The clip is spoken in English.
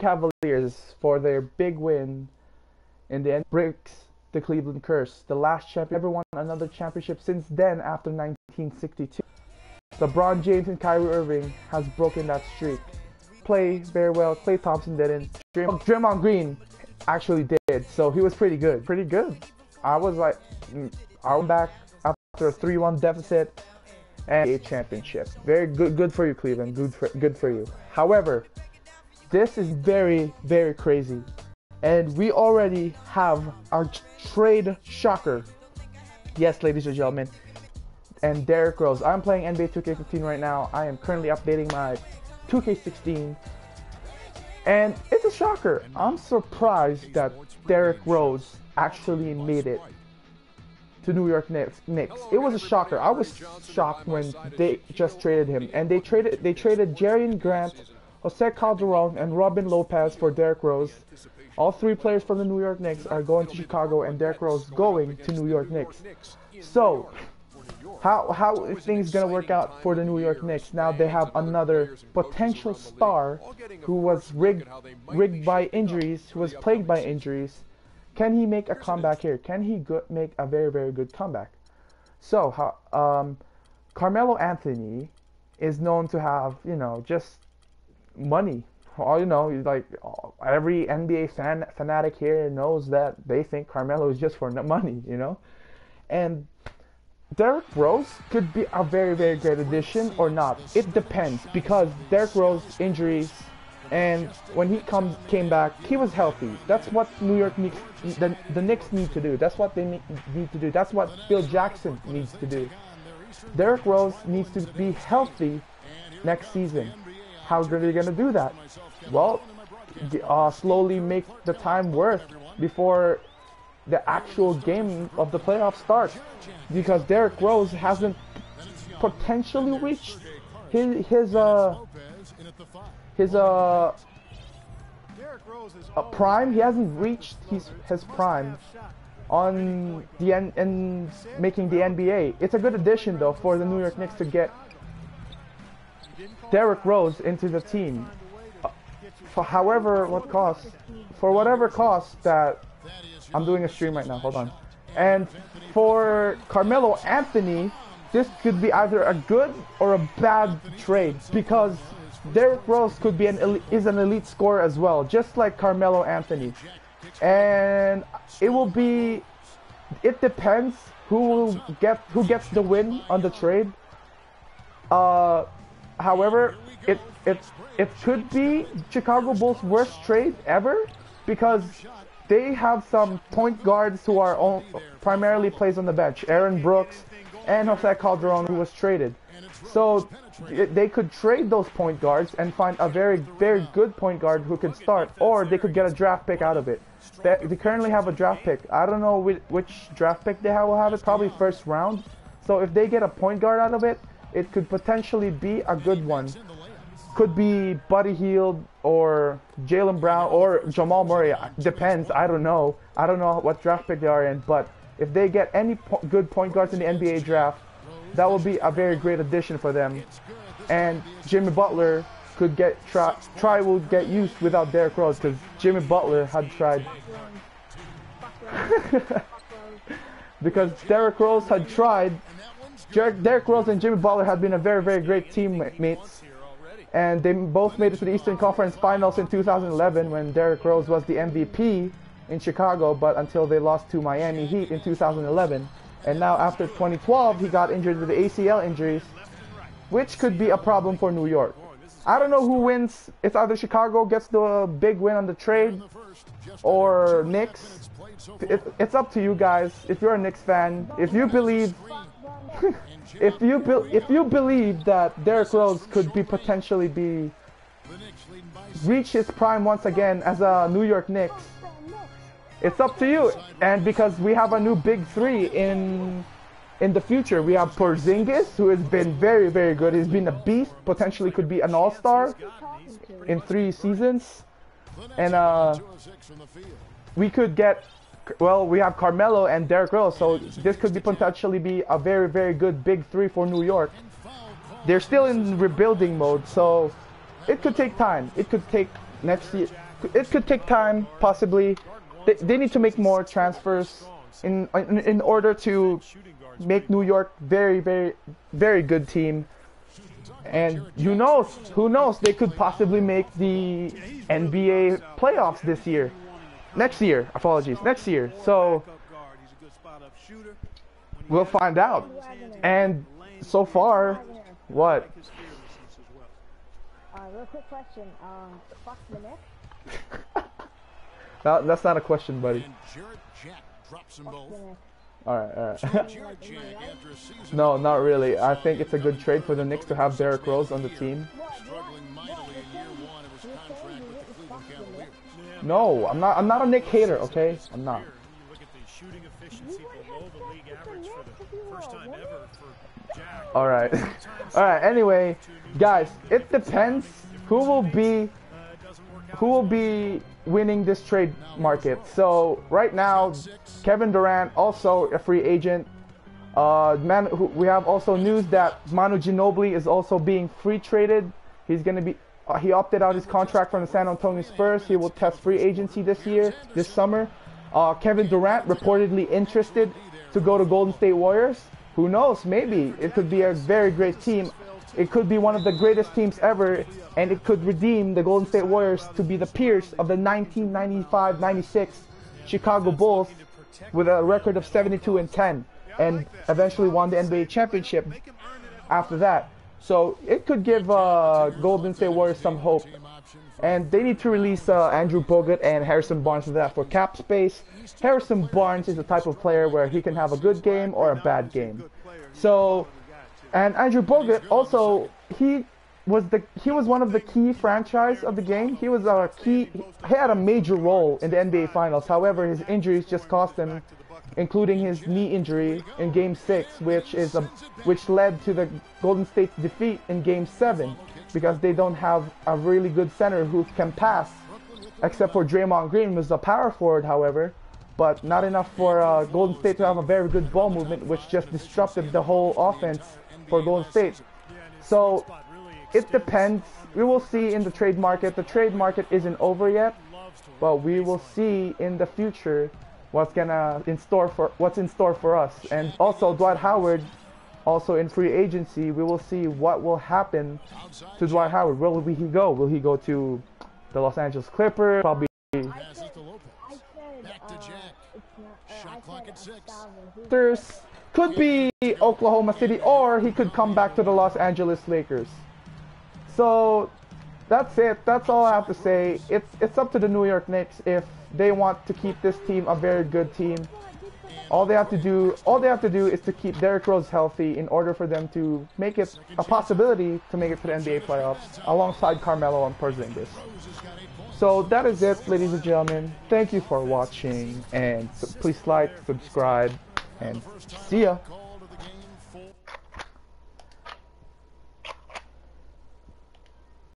Cavaliers for their big win in the end breaks the Cleveland curse. The last champion ever won another championship since then after 1962. LeBron James and Kyrie Irving has broken that streak. Play very well. Klay Thompson didn't. Draymond Green actually did, so he was pretty good. Pretty good. I was like, I went back after a 3-1 deficit and a championship. Very good for you, Cleveland. Good for you. However, this is very, very crazy. And we already have our trade shocker. Yes, ladies and gentlemen. And Derrick Rose. I'm playing NBA 2K15 right now. I am currently updating my 2K16. And it's a shocker. I'm surprised that Derrick Rose actually made it to New York Knicks. It was a shocker. I was shocked when they just traded him. And they traded Jerian Grant, Jose Calderon, and Robin Lopez for Derrick Rose. All three players from the New York Knicks are going to Chicago, and Derrick Rose going to New York Knicks. So, how is things gonna work out for the New York Knicks? Now they have another potential star who was rigged by injuries, who was plagued by injuries. Can he make a comeback here? Can he make a very, very good comeback? So, Carmelo Anthony is known to have, just money. Like every NBA fanatic here knows that they think Carmelo is just for money, And Derrick Rose could be a very, very great addition or not. It depends, because Derrick Rose injuries, and when he came back, he was healthy. That's what New York Knicks, the Knicks need to do. That's what they need to do. That's what Phil Jackson needs to do. Derrick Rose needs to be healthy next season. How are they going to do that? Well, slowly make the time worth before the actual game of the playoffs starts, because Derrick Rose hasn't potentially reached his prime. He hasn't reached his prime on the end and making the NBA. It's a good addition though for the New York Knicks to get Derrick Rose into the team. For whatever cost that I'm doing a stream right now. Hold on. And for Carmelo Anthony, this could be either a good or a bad trade, because Derrick Rose could be is an elite scorer as well, just like Carmelo Anthony. And it depends who gets the win on the trade. However, it could be Chicago Bulls' worst trade ever, because they have some point guards who are primarily plays on the bench. Aaron Brooks and Jose Calderon, who was traded. So they could trade those point guards and find a very, very good point guard who could start, or they could get a draft pick out of it. They currently have a draft pick. I don't know which draft pick they will have it, probably first round. So if they get a point guard out of it, it could potentially be a good one. Could be Buddy Hield or Jaylen Brown or Jamal Murray. Depends. I don't know. I don't know what draft pick they are in. But if they get any good point guards in the NBA draft, that will be a very great addition for them. And Jimmy Butler could will get used without Derrick Rose, because Jimmy Butler had tried. Because Derrick Rose had tried. Derrick Rose and Jimmy Butler had been a very, very great teammates. And they both made it to the Eastern Conference Finals in 2011 when Derrick Rose was the MVP in Chicago, but until they lost to Miami Heat in 2011. And now after 2012, he got injured with the ACL injuries, which could be a problem for New York. I don't know who wins. It's either Chicago gets the big win on the trade or Knicks. It's up to you guys. If you're a Knicks fan, if you believe if you believe that Derrick Rose could potentially reach his prime once again as a New York Knicks, it's up to you. And because we have a new big three in the future, we have Porzingis, who has been very, very good. He's been a beast. Potentially could be an all-star in 3 seasons. And we could get. Well, we have Carmelo and Derrick Rose, so this could potentially be a very, very good big three for New York. They're still in rebuilding mode, so it could take time. It could take next it could take time, possibly. They need to make more transfers in order to make New York very good team. And who knows, they could possibly make the NBA playoffs this year. Next year, apologies, next year. So we'll find out. And so far, what? Real quick question. Fuck the Knicks? That's not a question, buddy. Alright. No, not really. I think it's a good trade for the Knicks to have Derrick Rose on the team. No, I'm not a Knick hater, okay? I'm not. Alright. Alright, anyway, guys, it depends who will be winning this trade market. So right now, Kevin Durant, also a free agent. We have also news that Manu Ginobili is also being free traded. He's gonna be he opted out his contract from the San Antonio Spurs. He will test free agency this summer. Kevin Durant reportedly interested to go to Golden State Warriors. Who knows? Maybe it could be a very great team. It could be one of the greatest teams ever, and it could redeem the Golden State Warriors to be the peers of the 1995-96 Chicago Bulls with a record of 72-10, and eventually won the NBA championship after that. So it could give Golden State Warriors some hope. And they need to release Andrew Bogut and Harrison Barnes for that, for cap space. Harrison Barnes is the type of player where he can have a good game or a bad game. So, and Andrew Bogut also, he was one of the key franchise of the game. He had a major role in the NBA Finals. However, his injuries just cost him, including his knee injury in Game 6, which led to the Golden State's defeat in Game 7, because they don't have a really good center who can pass, except for Draymond Green, who's a power forward, however, but not enough for Golden State to have a very good ball movement, which just disrupted the whole offense for Golden State. So it depends. We will see in the trade market. The trade market isn't over yet, but we will see in the future what's in store for us. And also Dwight Howard, also in free agency, we will see what will happen to Dwight Howard. Where will he go? Will he go to the Los Angeles Clippers? Probably. Could be Oklahoma City, or he could come back to the Los Angeles Lakers. So that's it. That's all I have to say. It's up to the New York Knicks if they want to keep this team a very good team. All they have to do is to keep Derrick Rose healthy in order for them to make it a possibility to make it to the NBA playoffs alongside Carmelo and Porzingis. So that is it, ladies and gentlemen. Thank you for watching, and please like, subscribe, and see ya.